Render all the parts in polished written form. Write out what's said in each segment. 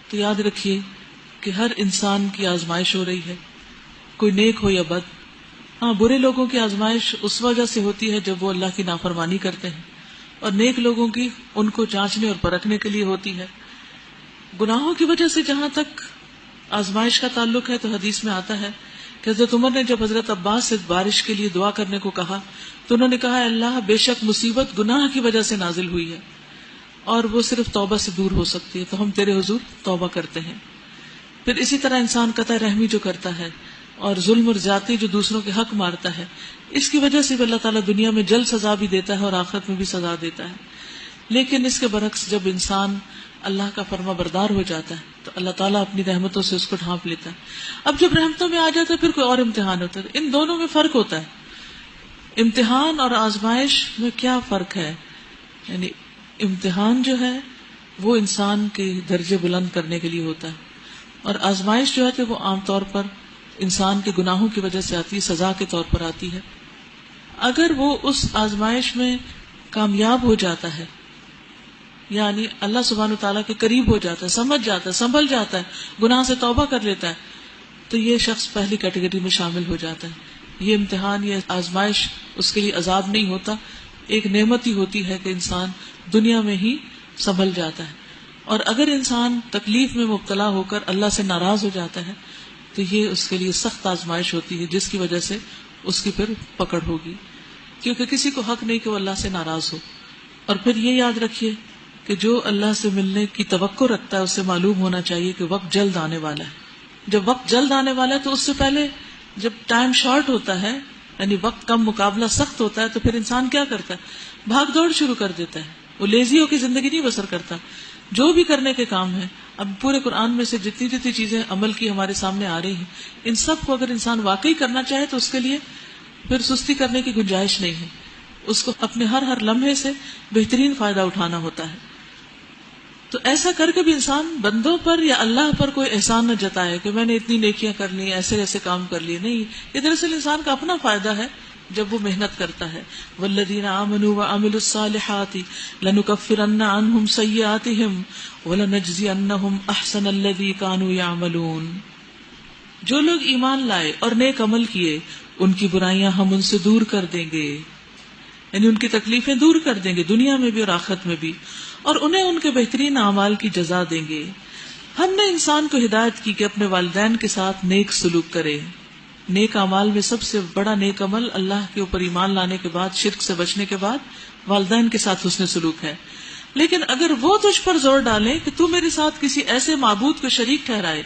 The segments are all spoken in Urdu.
تو یاد رکھیے کہ ہر انسان کی آزمائش ہو رہی ہے، کوئی نیک ہو یا بد. ہاں، برے لوگوں کی آزمائش اس وجہ سے ہوتی ہے جب وہ اللہ کی نافرمانی کرتے ہیں، اور نیک لوگوں کی ان کو جانچنے اور پرکھنے کے لیے ہوتی ہے. گناہوں کی وجہ سے جہاں تک آزمائش کا تعلق ہے تو حدیث میں آتا ہے کہ حضرت عمر نے جب حضرت عباس سے بارش کے لیے دعا کرنے کو کہا تو انہوں نے کہا، اللہ بے شک مصیبت گناہ کی وجہ سے نازل ہوئی ہے اور وہ صرف توبہ سے دور ہو سکتی ہے، تو ہم تیرے حضور توبہ کرتے ہیں. پھر اسی طرح انسان قطع رحمی جو کرتا ہے اور ظلم اور زیادتی جو دوسروں کے حق مارتا ہے، اس کی وجہ سے بھی اللہ تعالیٰ دنیا میں جلد سزا بھی دیتا ہے اور آخرت میں بھی سزا دیتا ہے. لیکن اس کے برعکس جب انسان اللہ کا فرما بردار ہو جاتا ہے تو اللہ تعالیٰ اپنی رحمتوں سے اس کو ڈھانپ لیتا ہے. اب جب رحمتوں میں آ جاتا ہے پھر کوئی اور امتحان ہوتا ہے. ان دونوں میں فرق ہوتا ہے. امتحان اور آزمائش میں کیا فرق ہے؟ یعنی امتحان جو ہے وہ انسان کے درجے بلند کرنے کے لیے ہوتا ہے، اور آزمائش جو ہے کہ وہ عام طور پر انسان کے گناہوں کی وجہ سے آتی ہے، سزا کے طور پر آتی ہے. اگر وہ اس آزمائش میں کامیاب ہو جاتا ہے، یعنی اللہ سبحانہ تعالیٰ کے قریب ہو جاتا ہے، سمجھ جاتا ہے، سنبھل جاتا ہے، گناہ سے توبہ کر لیتا ہے، تو یہ شخص پہلی کیٹیگری میں شامل ہو جاتا ہے. یہ امتحان، یہ آزمائش اس کے لیے عذاب نہیں ہوتا، ایک نعمت ہی ہوتی ہے کہ انسان دنیا میں ہی سنبھل جاتا ہے. اور اگر انسان تکلیف میں مبتلا ہو کر اللہ سے ناراض ہو جاتا ہے تو یہ اس کے لیے سخت آزمائش ہوتی ہے، جس کی وجہ سے اس کی پھر پکڑ ہوگی، کیونکہ کسی کو حق نہیں کہ وہ اللہ سے ناراض ہو. اور پھر یہ یاد رکھیے کہ جو اللہ سے ملنے کی توقع رکھتا ہے اسے معلوم ہونا چاہیے کہ وقت جلد آنے والا ہے. جب وقت جلد آنے والا ہے تو اس سے پہلے جب ٹائم شارٹ ہوتا ہے، یعنی وقت کم، مقابلہ سخت ہوتا ہے، تو پھر انسان کیا کرتا ہے؟ بھاگ دوڑ شروع کر دیتا ہے. وہ لیزی ہو کے زندگی نہیں بسر کرتا. جو بھی کرنے کے کام ہے، اب پورے قرآن میں سے جتنی چیزیں عمل کی ہمارے سامنے آ رہی ہیں، ان سب کو اگر انسان واقعی کرنا چاہے تو اس کے لیے پھر سستی کرنے کی گنجائش نہیں ہے. اس کو اپنے ہر لمحے سے بہترین فائدہ اٹھانا ہوتا ہے. تو ایسا کر کے بھی انسان بندوں پر یا اللہ پر کوئی احسان نہ جتائے کہ میں نے اتنی نیکیاں کر لی، ایسے کام کر لیے. نہیں، یہ دراصل انسان کا اپنا فائدہ ہے جب وہ محنت کرتا ہے. والذین آمنوا وعملوا الصالحات لنکفرن عنہم سیئاتہم ولنجزینہم احسن الذی کانوا یعملون. جو لوگ ایمان لائے اور نیک عمل کیے ان کی برائیاں ہم ان سے دور کر دیں گے، یعنی ان کی تکلیفیں دور کر دیں گے دنیا میں بھی اور آخرت میں بھی، اور انہیں ان کے بہترین اعمال کی جزا دیں گے. ہم نے انسان کو ہدایت کی کہ اپنے والدین کے ساتھ نیک سلوک کرے. نیک اعمال میں سب سے بڑا نیک عمل اللہ کے اوپر ایمان لانے کے بعد، شرک سے بچنے کے بعد، والدین کے ساتھ حسن سلوک ہے. لیکن اگر وہ تجھ پر زور ڈالیں کہ تو میرے ساتھ کسی ایسے معبود کو شریک ٹھہرائے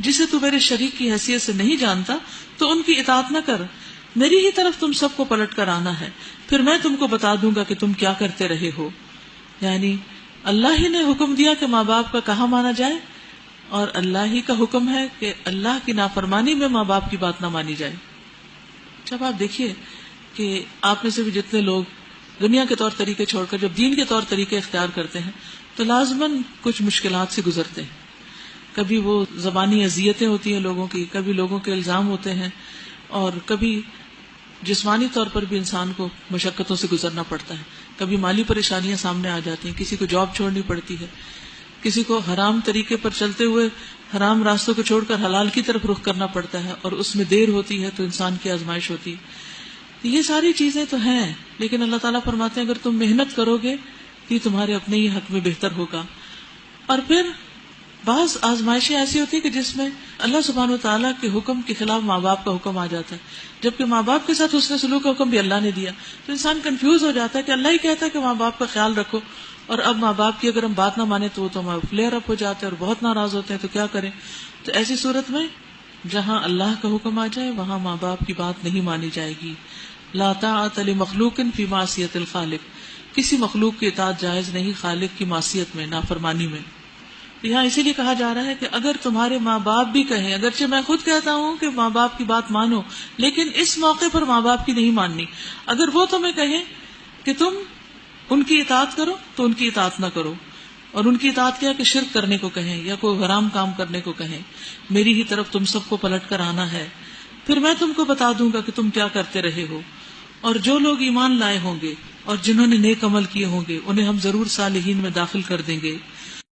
جسے تو میرے شریک کی حیثیت سے نہیں جانتا، تو ان کی اطاعت نہ کر. میری ہی طرف تم سب کو پلٹ کر آنا ہے، پھر میں تم کو بتا دوں گا کہ تم کیا کرتے رہے ہو. یعنی اللہ ہی نے حکم دیا کہ ماں باپ کا کہاں مانا جائے، اور اللہ ہی کا حکم ہے کہ اللہ کی نافرمانی میں ماں باپ کی بات نہ مانی جائے. جب آپ دیکھیے کہ آپ میں سے بھی جتنے لوگ دنیا کے طور طریقے چھوڑ کر جب دین کے طور طریقے اختیار کرتے ہیں تو لازماً کچھ مشکلات سے گزرتے ہیں. کبھی وہ زبانی اذیتیں ہوتی ہیں لوگوں کی، کبھی لوگوں کے الزام ہوتے ہیں، اور کبھی جسمانی طور پر بھی انسان کو مشقتوں سے گزرنا پڑتا ہے. کبھی مالی پریشانیاں سامنے آ جاتی ہیں، کسی کو جاب چھوڑنی پڑتی ہے، کسی کو حرام طریقے پر چلتے ہوئے حرام راستوں کو چھوڑ کر حلال کی طرف رخ کرنا پڑتا ہے، اور اس میں دیر ہوتی ہے تو انسان کی آزمائش ہوتی ہے. یہ ساری چیزیں تو ہیں، لیکن اللہ تعالیٰ فرماتے ہیں اگر تم محنت کرو گے تو یہ تمہارے اپنے ہی حق میں بہتر ہوگا. اور پھر بعض آزمائشیں ایسی ہوتی ہیں کہ جس میں اللہ سبحانہ وتعالیٰ کے حکم کے خلاف ماں باپ کا حکم آ جاتا ہے، جبکہ ماں باپ کے ساتھ حسن سلوک کا حکم بھی اللہ نے دیا. تو انسان کنفیوز ہو جاتا ہے کہ اللہ ہی کہتا ہے کہ ماں باپ کا خیال رکھو، اور اب ماں باپ کی اگر ہم بات نہ مانے تو وہ تو ہمارے فلیئر اپ ہو جاتے ہیں اور بہت ناراض ہوتے ہیں، تو کیا کریں؟ تو ایسی صورت میں جہاں اللہ کا حکم آ جائے وہاں ماں باپ کی بات نہیں مانی جائے گی. لا طاعۃ لمخلوق فی معصیۃ الخالق. کسی مخلوق کی اطاعت جائز نہیں خالق کی معصیت میں، نافرمانی میں. یہاں اسی لیے کہا جا رہا ہے کہ اگر تمہارے ماں باپ بھی کہیں، اگرچہ میں خود کہتا ہوں کہ ماں باپ کی بات مانو، لیکن اس موقع پر ماں باپ کی نہیں ماننی. اگر وہ تمہیں کہیں کہ تم ان کی اطاعت کرو تو ان کی اطاعت نہ کرو، اور ان کی اطاعت کیا کہ شرک کرنے کو کہیں یا کوئی حرام کام کرنے کو کہیں. میری ہی طرف تم سب کو پلٹ کر آنا ہے، پھر میں تم کو بتا دوں گا کہ تم کیا کرتے رہے ہو. اور جو لوگ ایمان لائے ہوں گے اور جنہوں نے نیک عمل کیے ہوں گے انہیں ہم ضرور صالحین میں داخل کر دیں گے.